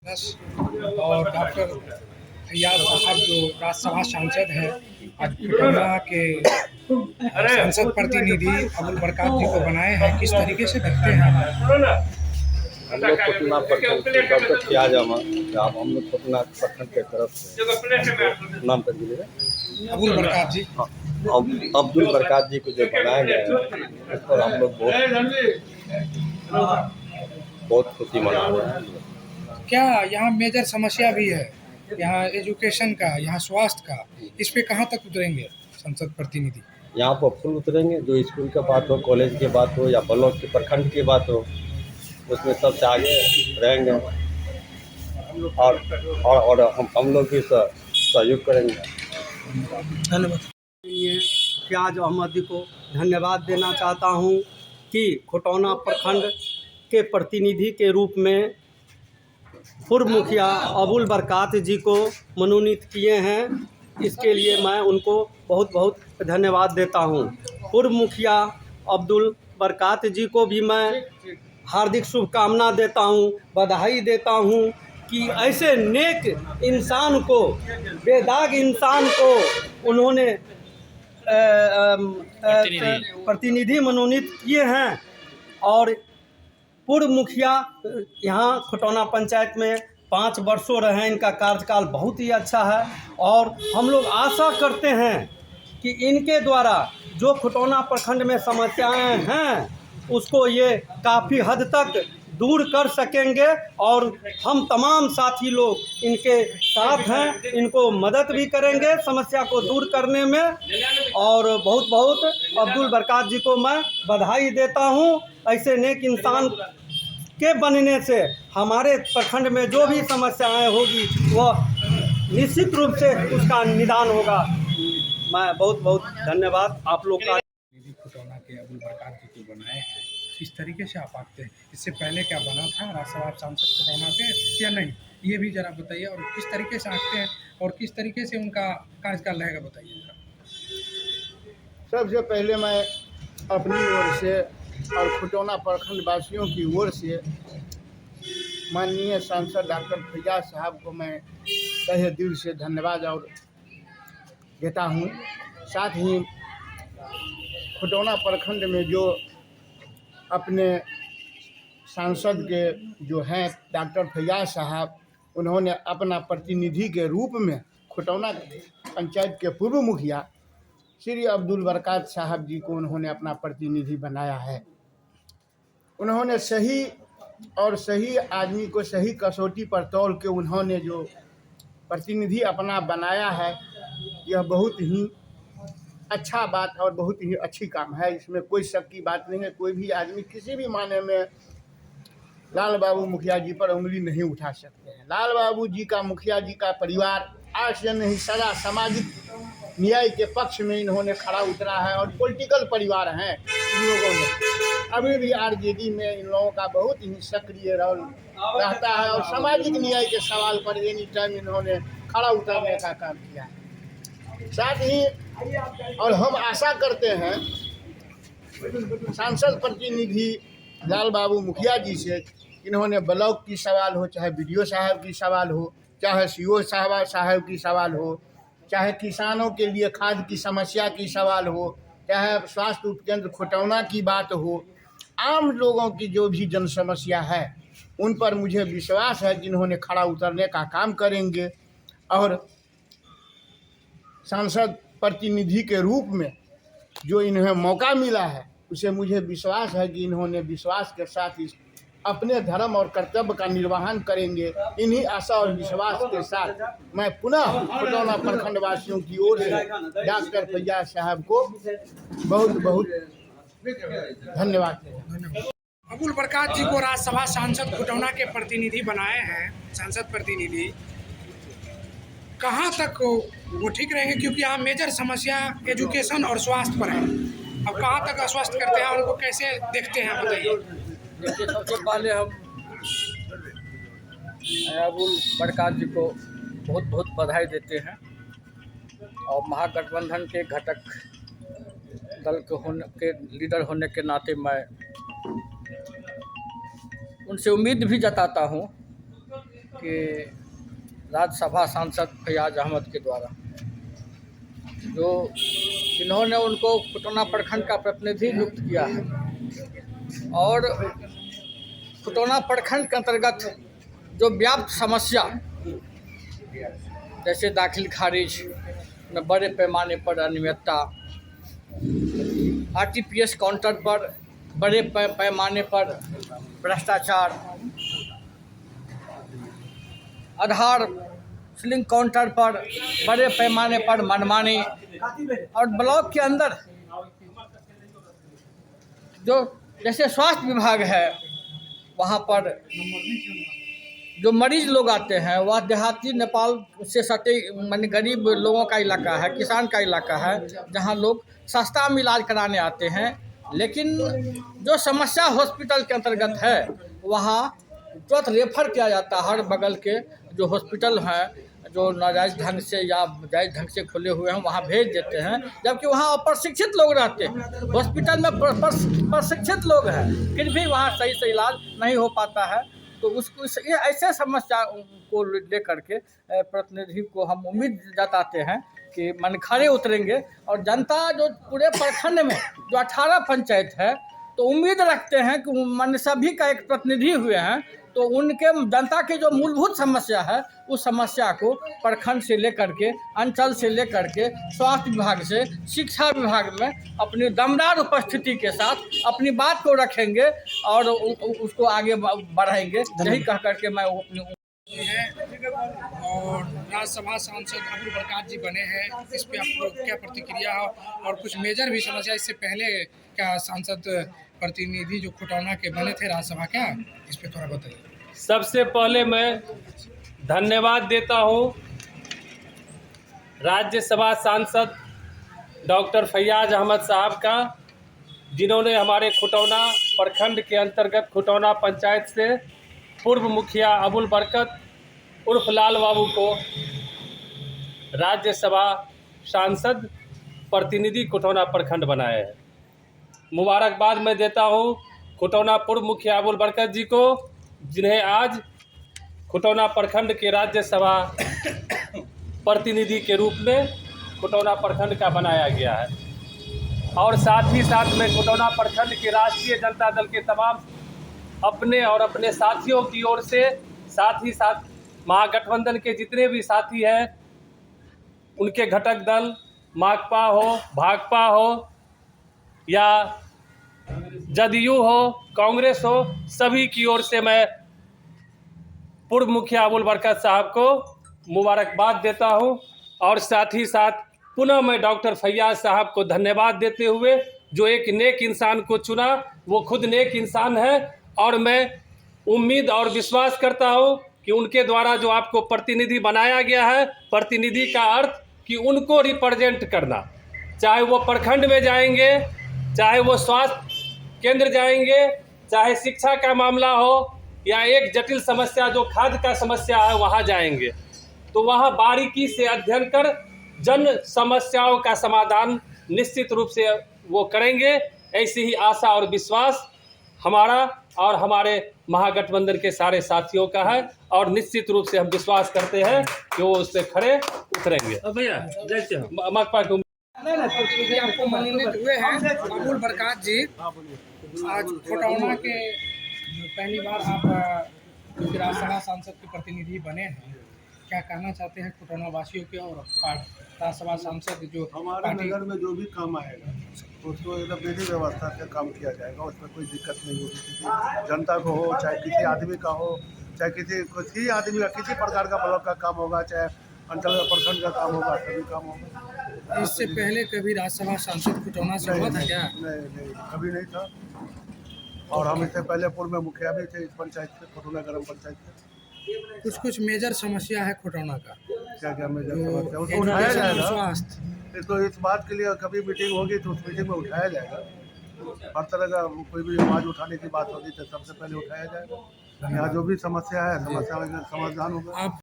और डॉक्टर फैयाज साहब जो राज्यसभा सांसद हैं, आज खुटौना के संसद प्रतिनिधि अबुल बरकात जी को बनाए हैं। किस तरीके से देखते हैं? हम लोग खुटौना प्रखंड के डॉक्टर फैयाज अहमद, हम लोग खुटौना प्रखंड के तरफ से नाम कर दीजिएगा अबुल बरकात जी। हाँ, अब्दुल बरकात जी को जो बनाया गया है उस पर हम लोग बहुत खुशी मना रहे हैं। क्या यहाँ मेजर समस्या भी है, यहाँ एजुकेशन का, यहाँ स्वास्थ्य का, इस पे कहाँ तक उतरेंगे संसद प्रतिनिधि? यहाँ पर फुल उतरेंगे, जो स्कूल की बात हो, कॉलेज की बात हो या ब्लॉक के प्रखंड की बात हो, उसमें सबसे आगे रहेंगे और हम लोग भी सहयोग करेंगे। धन्यवाद। फैयाज अहमद जी को धन्यवाद देना चाहता हूँ कि खुटौना प्रखंड के प्रतिनिधि के रूप में पूर्व मुखिया अबुल बरकात जी को मनोनीत किए हैं। इसके लिए मैं उनको बहुत बहुत धन्यवाद देता हूँ। पूर्व मुखिया अब्दुल बरकात जी को भी मैं हार्दिक शुभकामना देता हूँ, बधाई देता हूँ कि ऐसे नेक इंसान को, बेदाग इंसान को उन्होंने प्रतिनिधि मनोनीत किए हैं। और पूर्व मुखिया यहाँ खुटौना पंचायत में 5 वर्षों रहे, इनका कार्यकाल बहुत ही अच्छा है और हम लोग आशा करते हैं कि इनके द्वारा जो खुटौना प्रखंड में समस्याएं हैं उसको ये काफ़ी हद तक दूर कर सकेंगे और हम तमाम साथी लोग इनके साथ हैं, इनको मदद भी करेंगे समस्या को दूर करने में। और बहुत बहुत अब्दुल बरकात जी को मैं बधाई देता हूं। ऐसे नेक इंसान के बनने से हमारे प्रखंड में जो भी समस्याएं होगी वह निश्चित रूप से उसका निदान होगा। मैं बहुत बहुत धन्यवाद आप लोग का। खुटौना के अबुल बरकात जी को बनाए हैं, किस तरीके से आप आते हैं? इससे पहले क्या बना था राज्यसभा सांसद खुटौना से या नहीं, ये भी जरा बताइए। और किस तरीके से आते हैं और किस तरीके से उनका कार्यकाल रहेगा, बताइए। सबसे पहले मैं अपनी ओर से और खुटौना प्रखंड वासियों की ओर से माननीय सांसद डॉक्टर फैयाज साहब को मैं तहे दिल से धन्यवाद और देता हूँ। साथ ही खुटौना प्रखंड में जो अपने सांसद के जो हैं डॉक्टर फैयाज साहब, उन्होंने अपना प्रतिनिधि के रूप में खुटौना पंचायत के पूर्व मुखिया श्री अब्दुल बरकात साहब जी को उन्होंने अपना प्रतिनिधि बनाया है। उन्होंने सही और सही आदमी को सही कसौटी पर तौल के उन्होंने जो प्रतिनिधि अपना बनाया है, यह बहुत ही अच्छा बात और बहुत ही अच्छी काम है। इसमें कोई शक की बात नहीं है। कोई भी आदमी किसी भी माने में लाल बाबू मुखिया जी पर उंगली नहीं उठा सकते हैं। लाल बाबू जी का, मुखिया जी का परिवार आज से नहीं सदा सामाजिक न्याय के पक्ष में इन्होंने खड़ा उतरा है और पॉलिटिकल परिवार हैं इन लोगों में। अभी भी आरजेडी में इन लोगों का बहुत ही सक्रिय रोल रहता है और सामाजिक न्याय के सवाल पर एनी टाइम इन्होंने खड़ा उतरने का काम किया है। साथ ही और हम आशा करते हैं सांसद प्रतिनिधि लाल बाबू मुखिया जी से, इन्होंने ब्लॉक की सवाल हो, चाहे बीडीओ साहब की सवाल हो, चाहे सीओ साहब की सवाल हो, चाहे किसानों के लिए खाद की समस्या की सवाल हो, चाहे स्वास्थ्य उपकेंद्र खुटौना की बात हो, आम लोगों की जो भी जन समस्या है उन पर मुझे विश्वास है जिन्होंने खड़ा उतरने का काम करेंगे। और सांसद प्रतिनिधि के रूप में जो इन्हें मौका मिला है उसे मुझे विश्वास है कि इन्होंने विश्वास के साथ इस अपने धर्म और कर्तव्य का निर्वहन करेंगे। इन्हीं आशा और विश्वास के साथ मैं पुनः खुटौना प्रखंड वासियों की ओर से डॉक्टर फैयाज साहब को बहुत बहुत धन्यवाद देता हूं। अबुल बरकात जी को राज्यसभा सांसद खुटौना के प्रतिनिधि बनाए हैं, सांसद प्रतिनिधि, कहाँ तक वो ठीक रहेंगे? क्योंकि यहाँ मेजर समस्या एजुकेशन और स्वास्थ्य पर है। अब कहाँ तक आश्वस्त करते हैं, उनको कैसे देखते हैं, बताइए। देखिए, सबसे पहले हम अबुल बरकात जी को बहुत बहुत बधाई देते हैं और महागठबंधन के घटक दल के लीडर होने के नाते मैं उनसे उम्मीद भी जताता हूं के राज्यसभा सांसद फैयाज अहमद के द्वारा, जो जिन्होंने उनको खुटौना प्रखंड का प्रतिनिधि नियुक्त किया है और खुटौना प्रखंड के अंतर्गत जो व्याप्त समस्या जैसे दाखिल खारिज में बड़े पैमाने पर अनियमितता, आरटीपीएस काउंटर पर बड़े पैमाने पर भ्रष्टाचार, आधार सीलिंग काउंटर पर बड़े पैमाने पर मनमानी और ब्लॉक के अंदर जो जैसे स्वास्थ्य विभाग है वहाँ पर जो मरीज लोग आते हैं वह देहाती नेपाल से सटे माने गरीब लोगों का इलाका है, किसान का इलाका है, जहाँ लोग सस्ता में इलाज कराने आते हैं। लेकिन जो समस्या हॉस्पिटल के अंतर्गत है वहाँ तुरंत रेफर किया जाता है। हर बगल के जो हॉस्पिटल हैं जो नाजायज़ ढंग से या जायज़ ढंग से खुले हुए हैं वहाँ भेज देते हैं, जबकि वहाँ अप्रशिक्षित लोग रहते हैं। हॉस्पिटल में प्रशिक्षित लोग हैं फिर भी वहाँ सही से इलाज नहीं हो पाता है। तो उसको ये ऐसे समस्या को लेकर के प्रतिनिधि को हम उम्मीद जताते हैं कि मन खड़े उतरेंगे और जनता जो पूरे प्रखंड में जो 18 पंचायत है तो उम्मीद रखते हैं कि मन सभी का एक प्रतिनिधि हुए हैं तो उनके जनता की जो मूलभूत समस्या है उस समस्या को प्रखंड से लेकर के अंचल से लेकर के स्वास्थ्य विभाग से शिक्षा विभाग में अपनी दमदार उपस्थिति के साथ अपनी बात को रखेंगे और उसको आगे बढ़ाएंगे। यही कह करके मैं अपनी है और राज्यसभा सांसद अबुल बरकात जी बने हैं, इस पे आपको क्या प्रतिक्रिया है और कुछ मेजर भी समस्या इससे पहले क्या सांसद प्रतिनिधि जो खुटौना के बने थे राज्यसभा, क्या इस पे थोड़ा बताइए। सबसे पहले मैं धन्यवाद देता हूं राज्यसभा सांसद डॉक्टर फैयाज अहमद साहब का, जिन्होंने हमारे खुटौना प्रखंड के अंतर्गत खुटौना पंचायत से पूर्व मुखिया अबुल बरकत उर्फ लाल बाबू को राज्यसभा सांसद प्रतिनिधि खुटौना प्रखंड बनाया है। मुबारकबाद मैं देता हूं खुटौना पूर्व मुखिया अबुल बरकत जी को, जिन्हें आज खुटौना प्रखंड के राज्यसभा प्रतिनिधि के रूप में खुटौना प्रखंड का बनाया गया है। और साथ ही साथ में खुटौना प्रखंड के राष्ट्रीय जनता दल के तमाम अपने और अपने साथियों की ओर से, साथ ही साथ महागठबंधन के जितने भी साथी हैं उनके घटक दल माकपा हो, भाकपा हो या जदयू हो, कांग्रेस हो, सभी की ओर से मैं पूर्व मुखिया अबुल बरकत साहब को मुबारकबाद देता हूं। और साथ ही साथ पुनः मैं डॉक्टर फैयाज साहब को धन्यवाद देते हुए, जो एक नेक इंसान को चुना, वो खुद नेक इंसान है और मैं उम्मीद और विश्वास करता हूं कि उनके द्वारा जो आपको प्रतिनिधि बनाया गया है, प्रतिनिधि का अर्थ कि उनको रिप्रेजेंट करना, चाहे वो प्रखंड में जाएंगे, चाहे वो स्वास्थ्य केंद्र जाएंगे, चाहे शिक्षा का मामला हो या एक जटिल समस्या जो खाद्य का समस्या है वहाँ जाएंगे, तो वहाँ बारीकी से अध्ययन कर जन समस्याओं का समाधान निश्चित रूप से वो करेंगे। ऐसी ही आशा और विश्वास हमारा और हमारे महागठबंधन के सारे साथियों का है और निश्चित रूप से हम विश्वास करते हैं कि वो उससे खड़े उतरेंगे। भैया माकपा के आपको मनोनीत हुए हैं अबुल बरकात जी, आज खुटौना के पहली बार आप राज्यसभा सांसद के प्रतिनिधि बने हैं, क्या कहना चाहते हैं खुटौना वासियों के और राज्यसभा सांसद जो हमारे नगर में जो भी काम आएगा उसको एकदम विधि व्यवस्था से काम किया जाएगा, उसमें कोई दिक्कत नहीं होगी। किसी जनता को हो, चाहे किसी आदमी का हो, चाहे किसी आदमी का किसी प्रकार का ब्लॉक का काम होगा, चाहे अंचल का प्रखंड का काम होगा, सभी काम होगा। इससे पहले कभी राज्यसभा सांसद खुटौना से हुआ था क्या? नहीं, कभी नहीं था। और हम इससे पहले पूर्व में मुखिया भी थे इस पंचायत से, खुटौना ग्राम पंचायत से। कुछ मेजर समस्या है खुटौना का, क्या मेजर समस्या उसको उठाया जाएगा। स्वास्थ्य तो इस बात के लिए कभी मीटिंग होगी तो उस मीटिंग में उठाया जाएगा। हर तरह का कोई भी आवाज़ उठाने की बात होगी तो सबसे पहले उठाया जाएगा। यहाँ जो भी समस्या है समस्या का समाधान होगा। आप